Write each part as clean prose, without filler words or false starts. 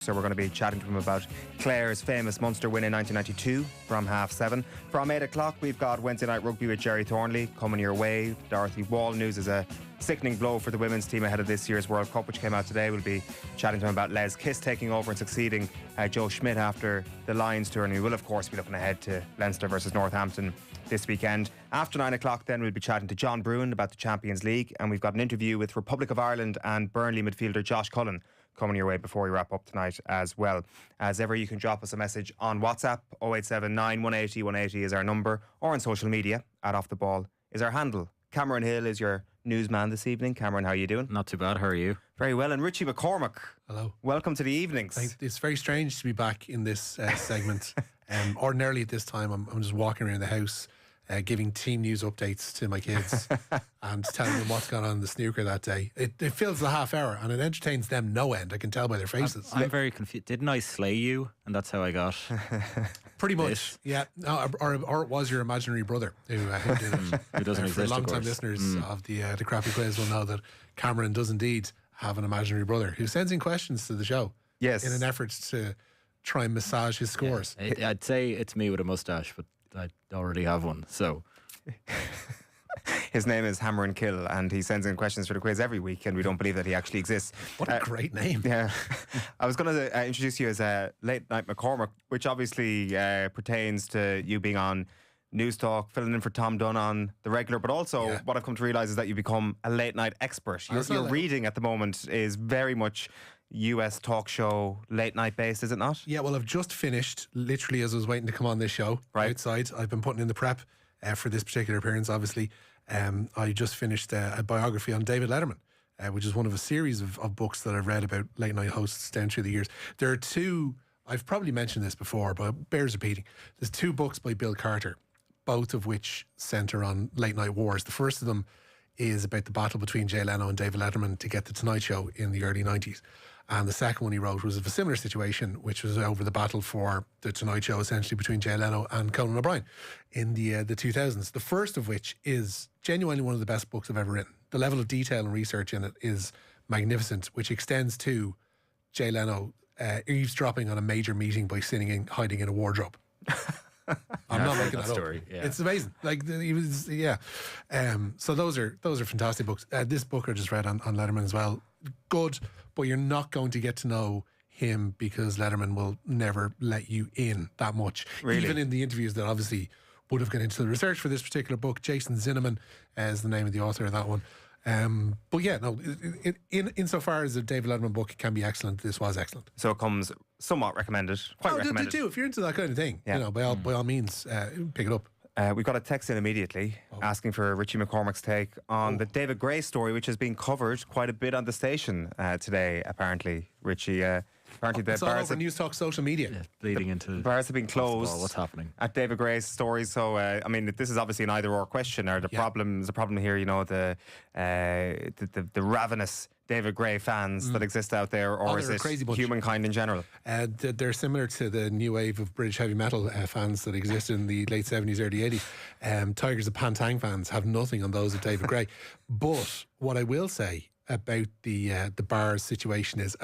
So we're going to be chatting to him about Clare's famous Munster win in 1992 from 7:30. From 8 o'clock, we've got Wednesday Night Rugby with Jerry Thornley coming your way. Dorothy Wall news is a sickening blow for the women's team ahead of this year's World Cup, which came out today. We'll be chatting to him about Les Kiss taking over and succeeding Joe Schmidt after the Lions tour. And we will, of course, be looking ahead to Leinster versus Northampton this weekend. After 9 o'clock, then we'll be chatting to John Bruin about the Champions League. And we've got an interview with Republic of Ireland and Burnley midfielder Josh Cullen coming your way before we wrap up tonight as well. As ever, you can drop us a message on WhatsApp. 0879 180 180 is our number, or on social media at Off the Ball is our handle. Cameron Hill is your newsman this evening. Cameron, how are you doing? Not too bad, how are you? Very well. And Richie McCormack. Hello. Welcome to the evenings. It's very strange to be back in this segment. Ordinarily at this time, I'm just walking around the house giving team news updates to my kids and telling them what's gone on in the snooker that day. It fills the half hour and it entertains them no end. I can tell by their faces. I'm very confused. Didn't I slay you? And that's how I got pretty much. Yeah. No, or it was your imaginary brother who did it. Who doesn't exist, for long-time listeners of the Crappy Quiz will know that Cameron does indeed have an imaginary brother who sends in questions to the show. Yes. In an effort to try and massage his scores. Yeah, I'd say it's me with a moustache, but I already have one, so... His name is Hammer and Kill, and he sends in questions for the quiz every week, and we don't believe that he actually exists. What a great name. Yeah. I was going to introduce you as Late Night McCormack, which obviously pertains to you being on News Talk, filling in for Tom Dunn on the regular, but also what I've come to realise is that you become a late night expert. Your reading at the moment is very much US talk show, late night based, is it not? Yeah, well, I've just finished, literally as I was waiting to come on this show, outside. I've been putting in the prep for this particular appearance, obviously. I just finished a biography on David Letterman, which is one of a series of books that I've read about late night hosts down through the years. There are two, I've probably mentioned this before, but it bears repeating. There's two books by Bill Carter, both of which centre on late night wars. The first of them is about the battle between Jay Leno and David Letterman to get the Tonight Show in the early 90s. And the second one he wrote was of a similar situation, which was over the battle for the Tonight Show, essentially between Jay Leno and Conan O'Brien in the 2000s. The first of which is genuinely one of the best books I've ever written. The level of detail and research in it is magnificent, which extends to Jay Leno eavesdropping on a major meeting by hiding in a wardrobe. I'm not making that story up. Yeah. It's amazing. Like he was, so those are fantastic books. This book I just read on Letterman as well. Good, but you're not going to get to know him because Letterman will never let you in that much. Really? Even in the interviews that obviously would have gone into the research for this particular book. Jason Zinnemann is the name of the author of that one. But yeah, no, insofar as a David Letterman book, it can be excellent. This was excellent. So it comes somewhat recommended, quite recommended. Do if you're into that kind of thing, by all means, pick it up. We got a text in immediately asking for Richie McCormack's take on the David Gray story, which has been covered quite a bit on the station today, apparently, Richie. Apparently the it's all over News Talk social media. Yeah, bleeding into the bars have been closed. What's happening at David Gray's story? So I mean, this is obviously an either-or question. Or the problem here, you know, the ravenous David Gray fans that exist out there, or is it humankind in general? They're similar to the new wave of British heavy metal fans that existed in the late 70s, early 80s. Tigers of Pantang fans have nothing on those of David Gray. But what I will say about the bars situation is,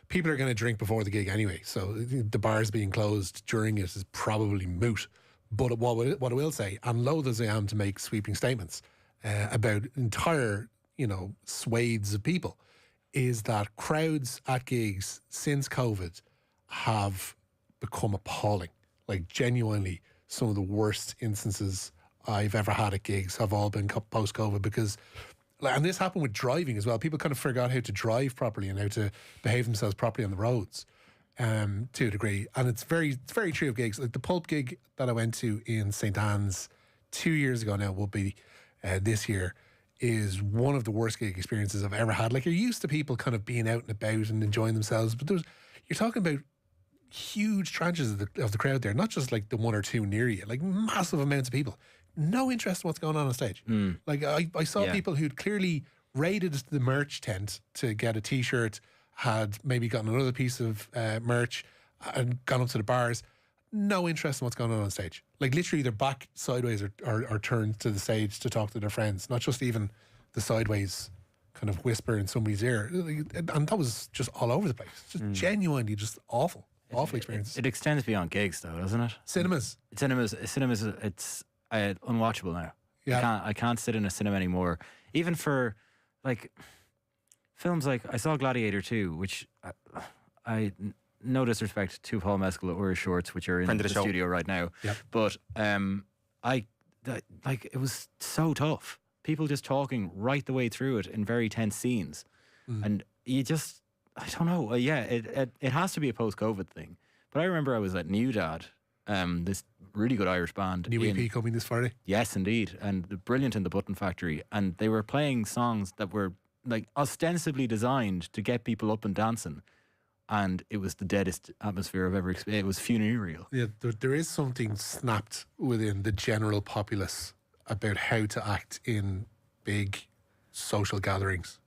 people are going to drink before the gig anyway, so the bars being closed during it is probably moot. But what I will say, and loath as I am to make sweeping statements about entire swathes of people, is that crowds at gigs since COVID have become appalling. Like, genuinely, some of the worst instances I've ever had at gigs have all been post-COVID, because, and this happened with driving as well. People kind of forgot how to drive properly and how to behave themselves properly on the roads to a degree. And it's very true of gigs. Like the Pulp gig that I went to in St. Anne's 2 years ago now, will be this year, is one of the worst gig experiences I've ever had. Like, you're used to people kind of being out and about and enjoying themselves, but you're talking about huge tranches of the crowd there, not just like the one or two near you, like massive amounts of people. No interest in what's going on stage. Like I saw people who'd clearly raided the merch tent to get a t-shirt, had maybe gotten another piece of merch and gone up to the bars. No interest in what's going on stage. Like, literally their back sideways or turned to the stage to talk to their friends, not just even the sideways kind of whisper in somebody's ear. And that was just all over the place. Just genuinely just awful experience. It extends beyond gigs, though, doesn't it? Cinemas. It's unwatchable now. Yeah. I can't sit in a cinema anymore. Even for like films like I saw Gladiator 2, which I no disrespect to Paul Mescal or his shorts, which are in the studio right now. Yep. But it was so tough. People just talking right the way through it in very tense scenes, and you just I don't know. It has to be a post-COVID thing. But I remember I was at New Dad, this really good Irish band. New EP coming this Friday. Yes, indeed, and brilliant in the Button Factory, and they were playing songs that were like ostensibly designed to get people up and dancing. And it was the deadest atmosphere I've ever experienced. It was funereal. Yeah, there is something snapped within the general populace about how to act in big social gatherings.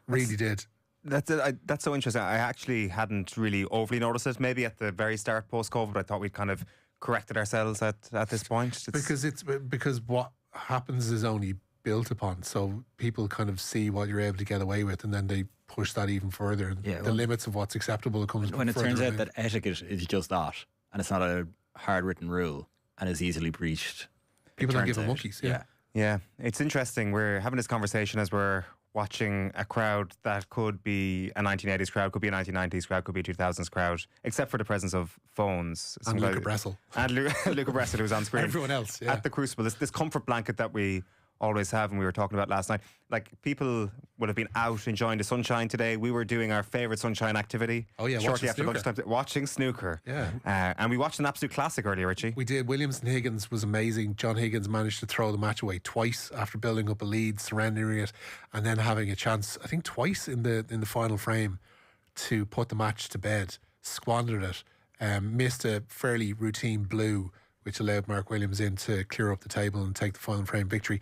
Really did. That's so interesting. I actually hadn't really overly noticed it. Maybe at the very start post-COVID, I thought we'd kind of corrected ourselves at this point. Because what happens is only built upon. So people kind of see what you're able to get away with, and then they push that even further. And the limits of what's acceptable comes when it turns out that etiquette is just that, and it's not a hard written rule and is easily breached. People don't give a monkeys. Yeah, it's interesting. We're having this conversation as we're watching a crowd that could be a 1980s crowd, could be a 1990s crowd, could be a 2000s crowd, except for the presence of phones. And Luca Bressel. And Luca Bressel, who's on screen. Everyone else, at the Crucible. This comfort blanket that we always have, and we were talking about last night. Like, people would have been out enjoying the sunshine today. We were doing our favourite sunshine activity. Oh yeah, shortly after lunchtime, watching snooker. Yeah, and we watched an absolute classic earlier, Richie. We did. Williams and Higgins was amazing. John Higgins managed to throw the match away twice after building up a lead, surrendering it, and then having a chance, I think twice in the final frame, to put the match to bed. Squandered it. Missed a fairly routine blue, which allowed Mark Williams in to clear up the table and take the final frame victory.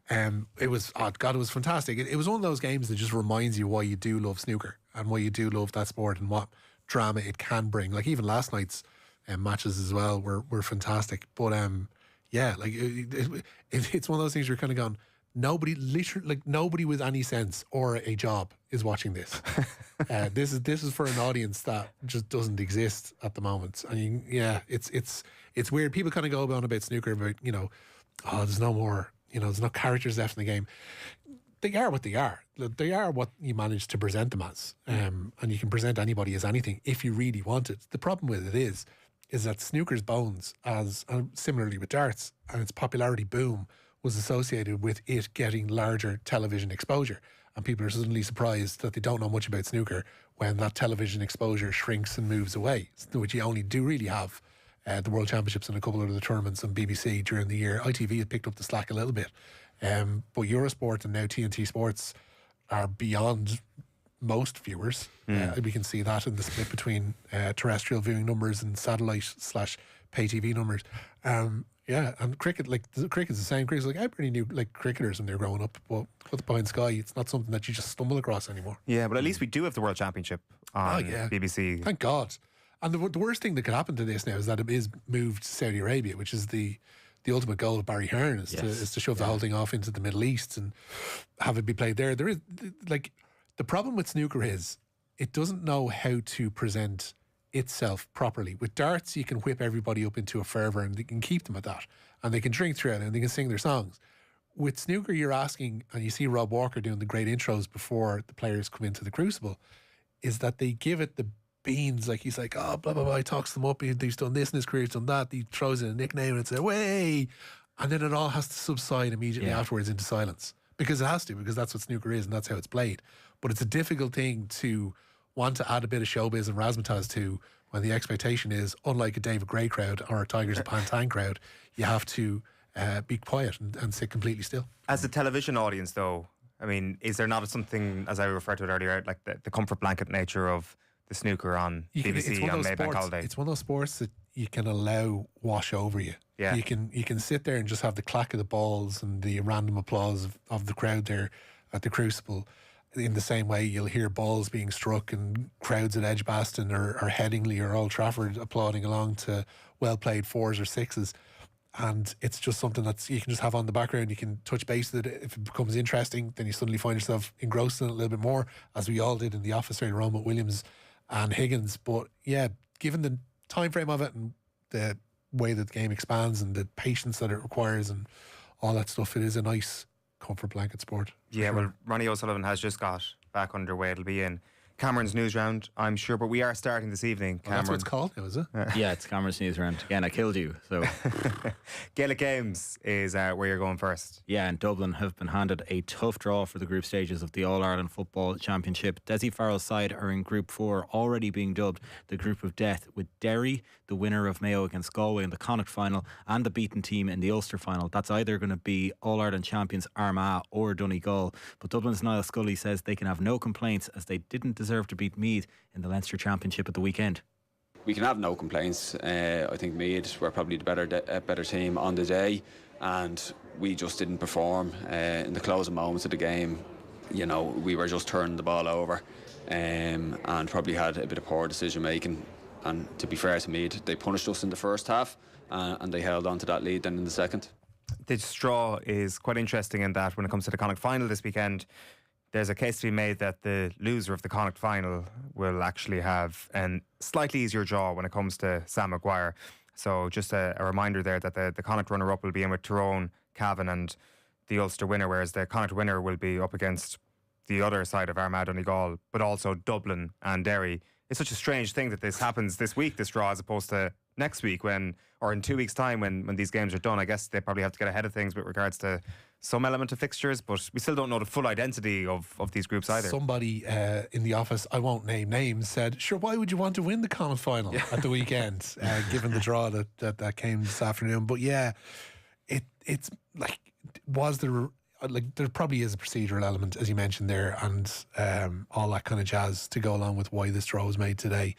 It was, it was fantastic. It was one of those games that just reminds you why you do love snooker and why you do love that sport and what drama it can bring. Like even last night's matches as well were fantastic. But it's one of those things you're kind of going, nobody with any sense or a job is watching this. This is for an audience that just doesn't exist at the moment. I mean, it's weird. People kind of go on about snooker about, there's no more, there's no characters left in the game. They are what they are. They are what you manage to present them as. And you can present anybody as anything if you really want it. The problem with it is that snooker's bones, as similarly with darts, and its popularity boom was associated with it getting larger television exposure. And people are suddenly surprised that they don't know much about snooker when that television exposure shrinks and moves away, which you only do really have the World Championships and a couple of other tournaments on BBC during the year. ITV had picked up the slack a little bit. But Eurosport and now TNT Sports are beyond most viewers. We can see that in the split between terrestrial viewing numbers and satellite/pay TV numbers. And cricket, cricket's the same. Cricket's everybody knew cricketers when they were growing up, but put the behind Sky, it's not something that you just stumble across anymore. Yeah, but at least we do have the World Championship on BBC. Thank God. And the worst thing that could happen to this now is that it is moved to Saudi Arabia, which is the ultimate goal of Barry Hearn, is to shove the whole thing off into the Middle East and have it be played there. There is the problem with snooker is it doesn't know how to present itself properly. With darts, you can whip everybody up into a fervour and they can keep them at that, and they can drink through it and they can sing their songs. With snooker, you're asking, and you see Rob Walker doing the great intros before the players come into the Crucible, is that they give it the beans. Like he's like, oh, blah, blah, blah. He talks them up. He's done this in his career. He's done that. He throws in a nickname and it's way. And then it all has to subside immediately afterwards into silence. Because it has to, because that's what snooker is and that's how it's played. But it's a difficult thing to want to add a bit of showbiz and razzmatazz to when the expectation is, unlike a David Gray crowd or a Tigers of Pantang crowd, you have to be quiet and sit completely still. As a television audience, though, I mean, is there not something, as I referred to it earlier, like the comfort blanket nature of the snooker on BBC on Maybank Holiday? It's one of those sports that you can allow wash over you. Yeah. You can sit there and just have the clack of the balls and the random applause of the crowd there at the Crucible. In the same way, you'll hear balls being struck and crowds at Edgbaston or Headingley or Old Trafford applauding along to well-played fours or sixes. and it's just something that you can just have on the background. You can touch base with it. If it becomes interesting, then you suddenly find yourself engrossed in it a little bit more, as we all did in the office earlier on with Williams and Higgins. But yeah, given the time frame of it and the way that the game expands and the patience that it requires and all that stuff, it is a nice comfort blanket sport. Yeah, well, Ronnie O'Sullivan has just got back underway. It'll be in Cameron's news round, I'm sure, but we are starting this evening. Well, that's what it's called now, is it? Yeah, it's Cameron's news round. Again, I killed you. So Gaelic Games is where you're going first. yeah, and Dublin have been handed a tough draw for the group stages of the All-Ireland Football Championship. Desi Farrell's side are in Group 4, already being dubbed the Group of Death, with Derry, the winner of Mayo against Galway in the Connacht final, and the beaten team in the Ulster final. That's either going to be All-Ireland champions Armagh or Donegal. But Dublin's Niall Scully says they can have no complaints, as they didn't deserve to beat Meath in the Leinster Championship at the weekend. We can have no complaints. I think Meath were probably the better team on the day, and we just didn't perform in the closing moments of the game. You know, we were just turning the ball over, and probably had a bit of poor decision making. And to be fair to Meath, they punished us in the first half, and they held on to that lead then in the second. This draw is quite interesting in that when it comes to the Connacht final this weekend, there's a case to be made that the loser of the Connacht final will actually have a slightly easier draw when it comes to Sam Maguire. So just a reminder there that the Connacht runner-up will be in with Tyrone, Cavan and the Ulster winner, whereas the Connacht winner will be up against the other side of Armagh Donegal, but also Dublin and Derry. It's such a strange thing that this happens this week, this draw, as opposed to next week or in 2 weeks' time when these games are done. I guess they probably have to get ahead of things with regards to some element of fixtures, but we still don't know the full identity of these groups either. Somebody in the office, I won't name names, said, sure, why would you want to win the Connacht final at the weekend, given the draw that came this afternoon? But yeah, it's like, there probably is a procedural element, as you mentioned there, and all that kind of jazz to go along with why this draw was made today.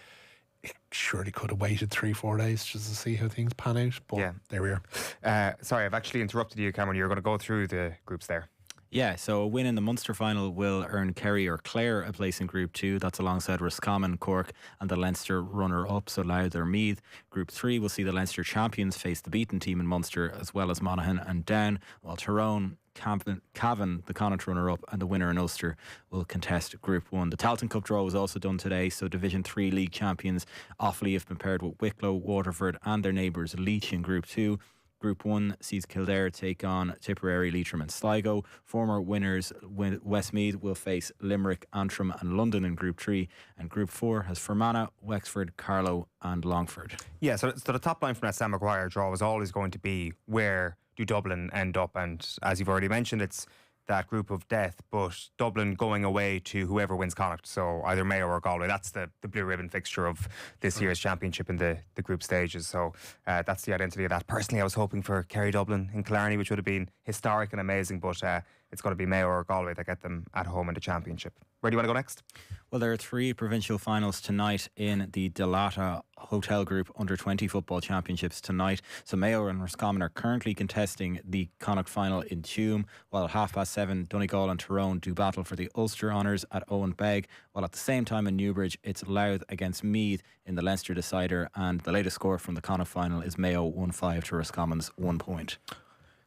It surely could have waited 3-4 days just to see how things pan out, but yeah, there we are. Sorry, I've actually interrupted you, Cameron. You're going to go through the groups there. Yeah, so a win in the Munster final will earn Kerry or Clare a place in Group 2. That's alongside Roscommon, Cork and the Leinster runner-up, so Louth or Meath. Group 3 will see the Leinster champions face the beaten team in Munster, as well as Monaghan and Down, while Tyrone, Cavan, the Connacht runner-up, and the winner in Ulster will contest Group 1. The Tailteann Cup draw was also done today, so Division 3 league champions Offaly have been paired with Wicklow, Waterford and their neighbours Leitch in Group 2. Group 1 sees Kildare take on Tipperary, Leitrim and Sligo. Former winners Westmeath will face Limerick, Antrim and London in Group 3. And Group 4 has Fermanagh, Wexford, Carlow and Longford. Yeah, so the top line from that Sam Maguire draw was always going to be, where do Dublin end up? And as you've already mentioned, it's that group of death, but Dublin going away to whoever wins Connacht, so either Mayo or Galway. That's the blue ribbon fixture of this year's championship in the group stages. So that's the identity of that. Personally, I was hoping for Kerry Dublin in Killarney, which would have been historic and amazing, but it's going to be Mayo or Galway that get them at home in the championship. Where do you want to go next? Well, there are 3 provincial finals tonight in the Delata Hotel Group Under-20 Football Championships tonight. So Mayo and Roscommon are currently contesting the Connacht final in Tuam, while at 7:30 Donegal and Tyrone do battle for the Ulster honours at Owen Beg, while at the same time in Newbridge it's Louth against Meath in the Leinster decider, and the latest score from the Connacht final is Mayo 1-5 to Roscommon's 1 point.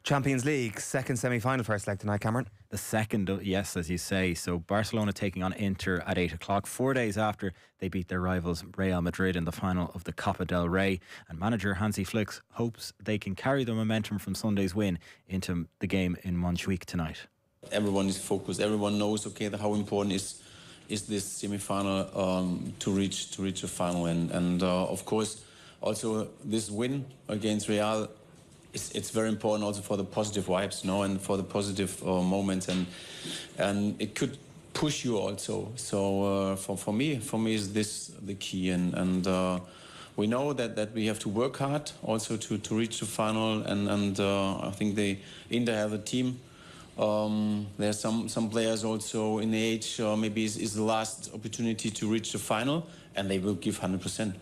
Champions League, second semi-final first leg tonight, Cameron. The second, yes, as you say. So Barcelona taking on Inter at 8 o'clock, 4 days after they beat their rivals Real Madrid in the final of the Copa del Rey. And manager Hansi Flick hopes they can carry the momentum from Sunday's win into the game in Montjuic tonight. Everyone is focused. Everyone knows, how important is this semi-final to reach a final. And of course, also this win against Real, it's very important also for the positive vibes, and for the positive moments, and it could push you also. So for me is this the key, and we know that we have to work hard also to reach the final, and I think Inter have a team. There's some players also in the age maybe is the last opportunity to reach the final, and they will give 100%.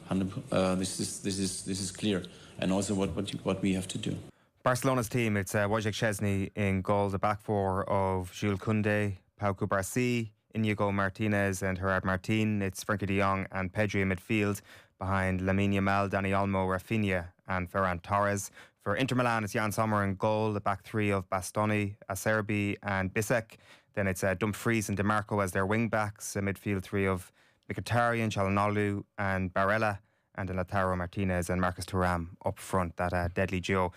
This is clear, and also what we have to do. Barcelona's team, it's Wojciech Szczesny in goal, the back four of Jules Koundé, Pau Cubarsí, Inigo Martinez and Gerard Martin. It's Frenkie de Jong and Pedri in midfield, behind Lamine Yamal, Dani Olmo, Rafinha and Ferran Torres. For Inter Milan, it's Jan Sommer in goal, the back three of Bastoni, Acerbi and Bisek. Then it's Dumfries and DeMarco as their wing-backs, a midfield three of Mkhitaryan, Çalhanoğlu and Barella, and then Lautaro Martinez and Marcus Thuram up front, that deadly duo.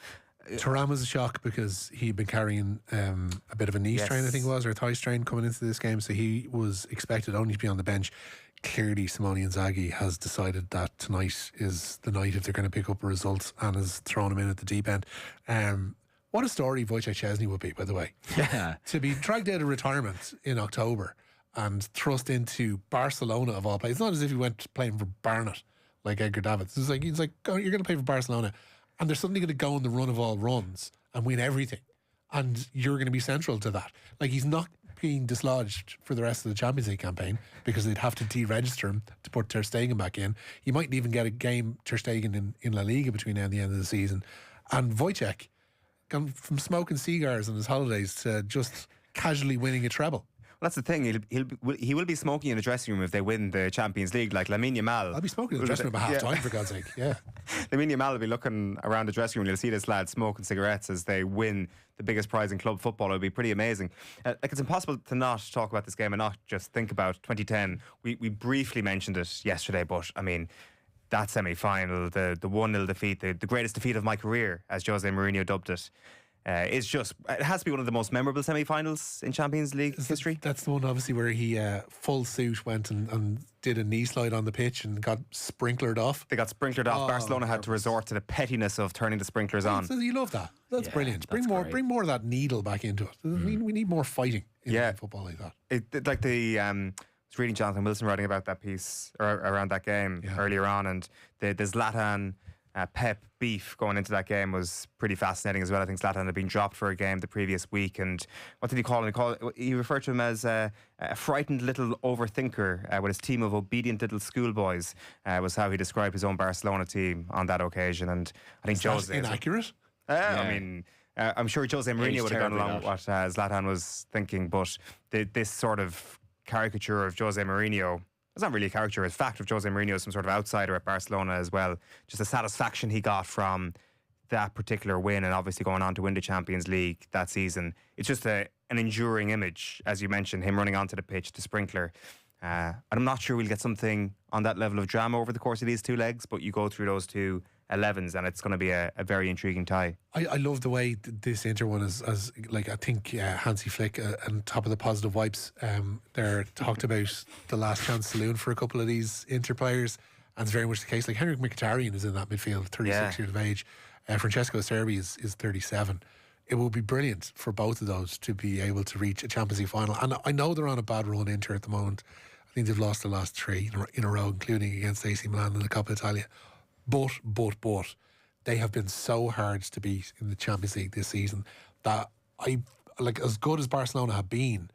Thuram was a shock because he'd been carrying a bit of a knee strain, I think it was, or a thigh strain coming into this game, so he was expected only to be on the bench. Clearly Simone Inzaghi has decided that tonight is the night if they're going to pick up a result, and has thrown him in at the deep end. What a story Wojciech Szczesny would be, by the way. Yeah. To be dragged out of retirement in October and thrust into Barcelona of all places. It's not as if he went playing for Barnet like Edgar Davids. It's like, he's like, oh, you're going to play for Barcelona, and they're suddenly going to go on the run of all runs and win everything, and you're going to be central to that. Like, he's not being dislodged for the rest of the Champions League campaign because they'd have to deregister him to put Ter Stegen back in. You mightn't even get a game Ter Stegen in La Liga between now and the end of the season. And Wojciech gone from smoking cigars on his holidays to just casually winning a treble. Well, that's the thing. He will be smoking in the dressing room if they win the Champions League. Like Lamine Yamal, I'll be smoking in the dressing room at half time, for God's sake. Yeah. Lamine Yamal will be looking around the dressing room. You'll see this lad smoking cigarettes as they win the biggest prize in club football. It'll be pretty amazing. Like, it's impossible to not talk about this game and not just think about 2010. We briefly mentioned it yesterday, but I mean, that semi-final, the 1-0 defeat, the greatest defeat of my career, as Jose Mourinho dubbed it. It has to be one of the most memorable semi-finals in Champions League history. That's the one, obviously, where he full suit went and did a knee slide on the pitch and got sprinklered off. They got sprinklered off. Barcelona had to resort to the pettiness of turning the sprinklers on. So you love that. That's brilliant. Bring more of that needle back into it. We need more fighting in football like that. I was reading Jonathan Wilson writing about that piece around that game earlier on, and the Zlatan Pep beef going into that game was pretty fascinating as well. I think Zlatan had been dropped for a game the previous week, and what did he call him? He referred to him as a frightened little overthinker with his team of obedient little schoolboys, was how he described his own Barcelona team on that occasion. And I think Jose... inaccurate? I mean, I'm sure Jose Mourinho would have gone along with what Zlatan was thinking, but this sort of caricature of Jose Mourinho... It's not really a character, it's fact of Jose Mourinho, some sort of outsider at Barcelona as well. Just the satisfaction he got from that particular win, and obviously going on to win the Champions League that season. It's just an enduring image, as you mentioned, him running onto the pitch, the sprinkler. And I'm not sure we'll get something on that level of drama over the course of these two legs, but you go through those two 11s and it's going to be a very intriguing tie. I love the way this Inter one is, as like, I think Hansi Flick on top of the positive wipes, they're talked about the last chance saloon for a couple of these Inter players, and it's very much the case. Like, Henrik Mkhitaryan is in that midfield, 36 years of age. Francesco Acerbi is 37. It will be brilliant for both of those to be able to reach a Champions League final. And I know they're on a bad run, Inter, at the moment. I think they've lost the last three in a row, including against AC Milan in the Coppa Italia. But they have been so hard to beat in the Champions League this season that as good as Barcelona have been,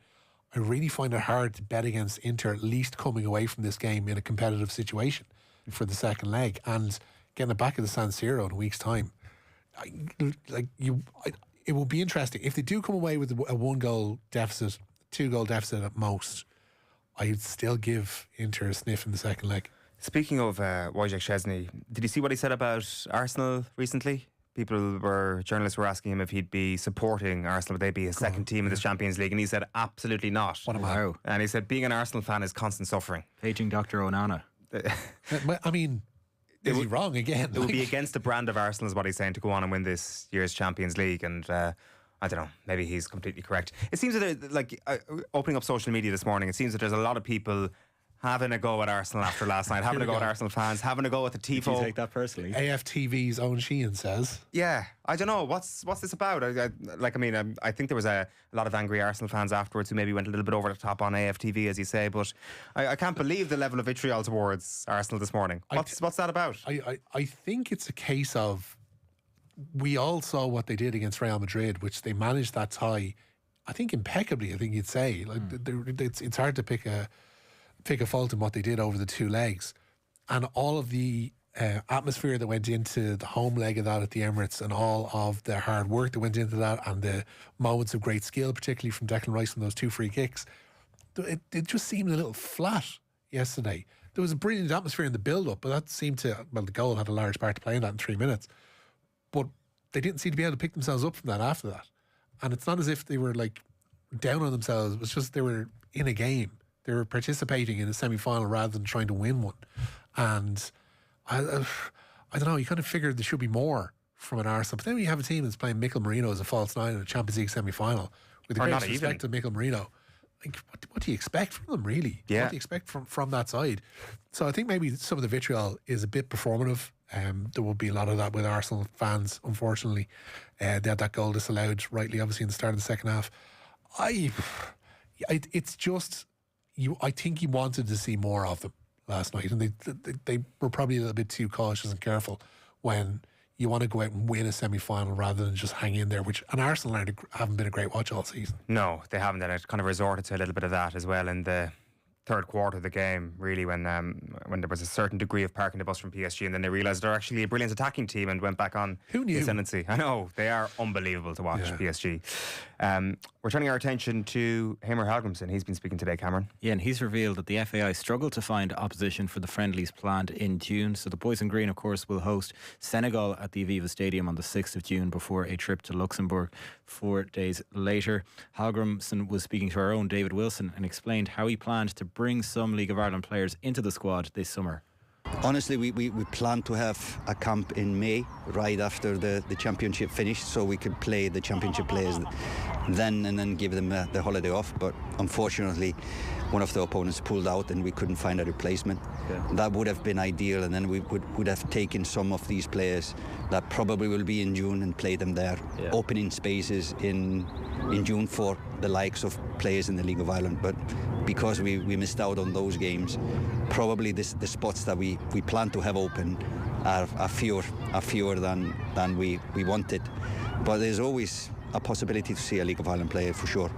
I really find it hard to bet against Inter at least coming away from this game in a competitive situation for the second leg and getting it back at the San Siro in a week's time. It will be interesting if they do come away with a 1-goal deficit, 2-goal deficit at most. I'd still give Inter a sniff in the second leg. Speaking of Wojciech Szczesny, did you see what he said about Arsenal recently? Journalists were asking him if he'd be supporting Arsenal, would they be his second team in the Champions League, and he said absolutely not. Wow. And he said being an Arsenal fan is constant suffering. Paging Dr. Onana. I mean, is he wrong again? It would be against the brand of Arsenal, is what he's saying, to go on and win this year's Champions League, and I don't know, maybe he's completely correct. It seems that opening up social media this morning, it seems that there's a lot of people having a go at Arsenal after last night, having a go at Arsenal fans, having a go at the tifo. Did you take that personally? AFTV's own Sheahan says. Yeah, I don't know. What's this about? I think there was a lot of angry Arsenal fans afterwards who maybe went a little bit over the top on AFTV, as you say, but I can't believe the level of vitriol towards Arsenal this morning. What's that about? I think it's a case of, we all saw what they did against Real Madrid, which they managed that tie, I think impeccably, I think you'd say. It's hard to pick a fault in what they did over the two legs, and all of the atmosphere that went into the home leg of that at the Emirates, and all of the hard work that went into that, and the moments of great skill, particularly from Declan Rice from those two free kicks, it just seemed a little flat yesterday. there was a brilliant atmosphere in the build-up, but that seemed to, well, the goal had a large part to play in that in 3 minutes. But they didn't seem to be able to pick themselves up from that after that. And it's not as if they were like down on themselves. It was just they were in a game. They were participating in a semi-final rather than trying to win one. And I don't know, you kind of figured there should be more from an Arsenal. But then when you have a team that's playing Mikel Merino as a false nine in a Champions League semi-final, with the greatest respect to Mikel Merino, like, what do you expect from them, really? Yeah. What do you expect from that side? So I think maybe some of the vitriol is a bit performative. There will be a lot of that with Arsenal fans, unfortunately. They had that goal disallowed, rightly, obviously, in the start of the second half. It's just, I think you wanted to see more of them last night, and they were probably a little bit too cautious and careful when you want to go out and win a semi-final rather than just hang in there, and Arsenal haven't been a great watch all season. No, they haven't, and it kind of resorted to a little bit of that as well in the third quarter of the game, really, when there was a certain degree of parking the bus from PSG, and then they realised they're actually a brilliant attacking team and went back on Who knew? ascendancy. I know, they are unbelievable to watch, PSG. We're turning our attention to Heimir Hallgrímsson. He's been speaking today, Cameron. Yeah, and he's revealed that the FAI struggled to find opposition for the friendlies planned in June. So the Boys in Green, of course, will host Senegal at the Aviva Stadium on the 6th of June before a trip to Luxembourg 4 days later. Hallgrímsson was speaking to our own David Wilson and explained how he planned to bring some League of Ireland players into the squad this summer. Honestly, we plan to have a camp in May, right after the championship finished, so we could play the championship players then and then give them the holiday off. But unfortunately, one of the opponents pulled out and we couldn't find a replacement. Yeah. That would have been ideal, and then we would have taken some of these players that probably will be in June and play them there, opening spaces in June for the likes of players in the League of Ireland. But because we missed out on those games, probably the spots that we plan to have open are fewer than we wanted. But there's always a possibility to see a League of Ireland player for sure.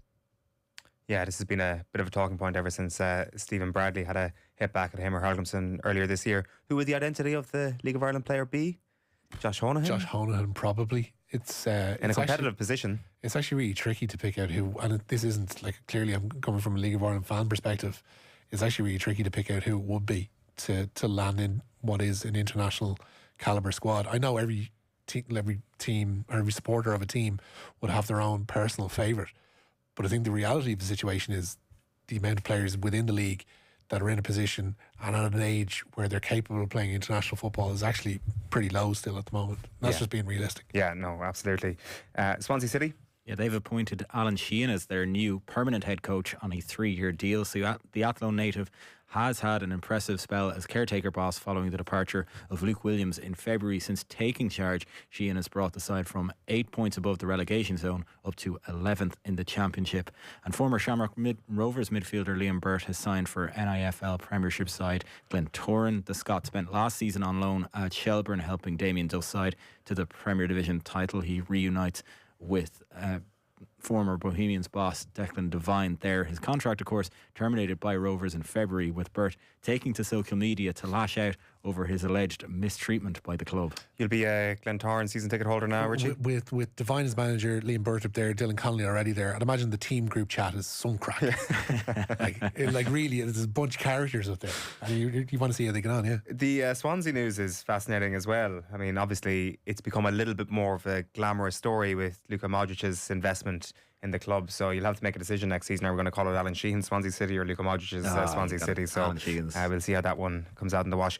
Yeah, this has been a bit of a talking point ever since Stephen Bradley had a hit back at Heimir Hallgrímsson earlier this year. Who would the identity of the League of Ireland player be? Josh Honohan? Josh Honohan, probably. It's in a competitive position. It's actually really tricky to pick out who, and this isn't like, clearly I'm coming from a League of Ireland fan perspective, it's actually really tricky to pick out who it would be to land in what is an international calibre squad. I know every team or every supporter of a team would have their own personal favourite, but I think the reality of the situation is the amount of players within the league that are in a position and at an age where they're capable of playing international football is actually pretty low still at the moment. That's just being realistic. Yeah, no, absolutely. Swansea City? Yeah, they've appointed Eoin Sheahan as their new permanent head coach on a 3-year deal. So the Athlone native has had an impressive spell as caretaker boss following the departure of Luke Williams in February. Since taking charge, Sheahan has brought the side from 8 points above the relegation zone up to 11th in the championship. And former Shamrock Rovers midfielder Liam Burt has signed for NIFL Premiership side Glentoran. The Scot spent last season on loan at Shelbourne, helping Damien Duff's side to the Premier Division title. He reunites with former Bohemians boss Declan Devine there. His contract, of course, terminated by Rovers in February, with Burt taking to social media to lash out over his alleged mistreatment by the club. You'll be a Glentoran season ticket holder now, Richie? With Devine as manager, Liam Burt up there, Dylan Connolly already there, I'd imagine the team group chat is some crack. like really, there's a bunch of characters up there. And you want to see how they get on, yeah. The Swansea news is fascinating as well. I mean, obviously, it's become a little bit more of a glamorous story with Luka Modric's investment in the club, so you'll have to make a decision next season. Are we going to call it Eoin Sheahan Swansea City or Luka Modric's Swansea City? So we'll see how that one comes out in the wash.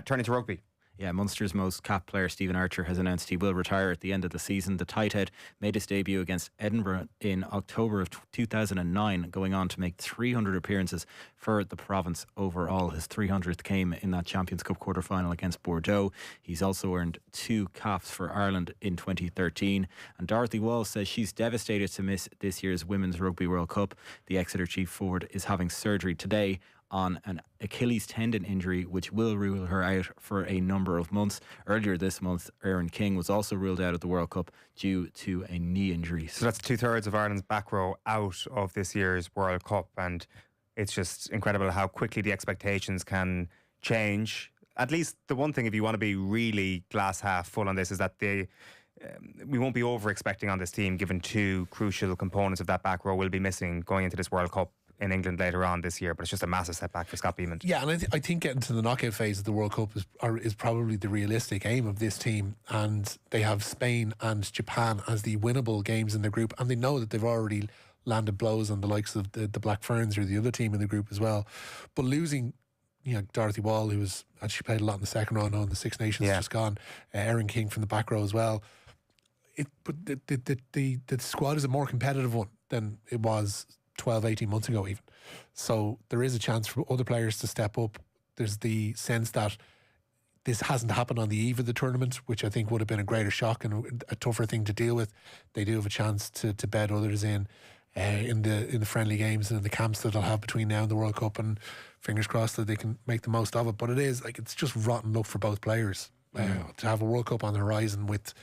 Turning to rugby. Yeah, Munster's most capped player Stephen Archer has announced he will retire at the end of the season. The tight head made his debut against Edinburgh in October of 2009, going on to make 300 appearances for the province overall. His 300th came in that Champions Cup quarter-final against Bordeaux. He's also earned 2 caps for Ireland in 2013. And Dorothy Wall says she's devastated to miss this year's Women's Rugby World Cup. The Exeter chief forward is having surgery today on an Achilles tendon injury, which will rule her out for a number of months. Earlier this month, Aaron King was also ruled out of the World Cup due to a knee injury. So that's 2/3 of Ireland's back row out of this year's World Cup, and it's just incredible how quickly the expectations can change. At least the one thing, if you want to be really glass half full on this, is that we won't be over expecting on this team, given 2 crucial components of that back row will be missing going into this World Cup. in England later on this year, but it's just a massive setback for Scott Beamont. Yeah, and I think getting to the knockout phase of the World Cup is probably the realistic aim of this team. And they have Spain and Japan as the winnable games in the group, and they know that they've already landed blows on the likes of the Black Ferns, or the other team in the group as well. But losing, Dorothy Wall, who was actually played a lot in the second row now in the Six Nations, just gone. Erin King from the back row as well. But the squad is a more competitive one than it was 12, 18 months ago even. So there is a chance for other players to step up. There's the sense that this hasn't happened on the eve of the tournament, which I think would have been a greater shock and a tougher thing to deal with. They do have a chance to bed others in the friendly games and in the camps that they'll have between now and the World Cup, and fingers crossed that they can make the most of it. But it's just rotten luck for both players to have a World Cup on the horizon with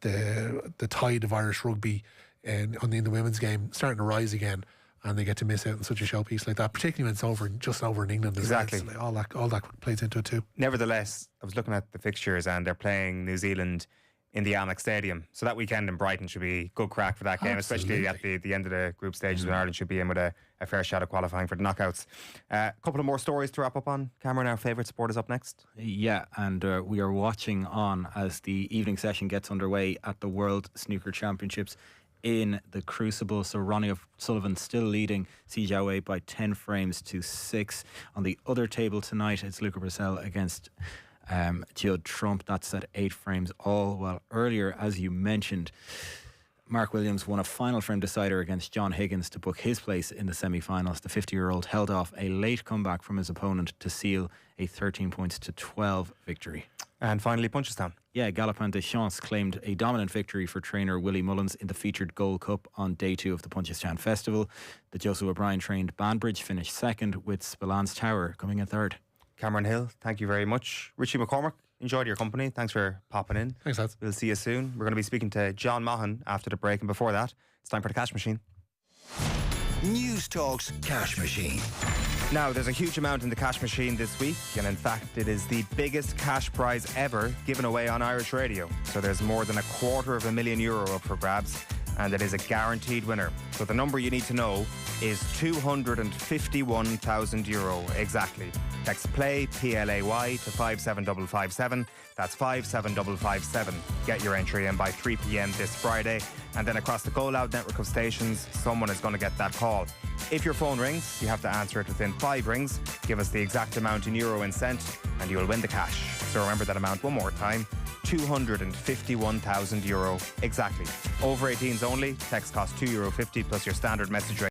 the tide of Irish rugby in the women's game starting to rise again, and they get to miss out on such a showpiece like that, particularly when it's just over in England. Exactly. All that plays into it too. Nevertheless, I was looking at the fixtures, and they're playing New Zealand in the Amex Stadium. So that weekend in Brighton should be good crack for that game, especially at the end of the group stages when Ireland should be in with a fair shot of qualifying for the knockouts. A couple of more stories to wrap up on. Cameron, our favourite sport is up next. Yeah, and we are watching on as the evening session gets underway at the World Snooker Championships in the Crucible. So Ronnie O'Sullivan still leading Si Jiawei by 10 frames to 6. On the other table tonight, it's Luca Bracel against Judd Trump. That's at 8 frames all. While earlier, as you mentioned, Mark Williams won a final frame decider against John Higgins to book his place in the semi-finals. The 50-year-old held off a late comeback from his opponent to seal a 13 points to 12 victory. And finally, Punchestown. Yeah, Galopin des Champs claimed a dominant victory for trainer Willie Mullins in the featured Gold Cup on day 2 of the Punchestown Festival. The Joseph O'Brien trained Banbridge finished second, with Spillane Tower coming in third. Cameron Hill, thank you very much. Richie McCormack, enjoyed your company. Thanks for popping in. Thanks, lads. We'll see you soon. We're going to be speaking to John Maughan after the break, and before that, it's time for the Cash Machine. News Talk's Cash Machine. Now, there's a huge amount in the Cash Machine this week, and in fact, it is the biggest cash prize ever given away on Irish radio. So there's more than €250,000 up for grabs, and it is a guaranteed winner. So the number you need to know is €251,000 exactly. Text PLAY, PLAY, to 57557. That's 57557. Get your entry in by 3 p.m. this Friday, and then across the Go Loud network of stations, someone is going to get that call. If your phone rings, you have to answer it within 5 rings. Give us the exact amount in euro and cent, and you will win the cash. So remember that amount one more time. €251,000 exactly. Over 18s only. Text costs €2.50 plus your standard message rate.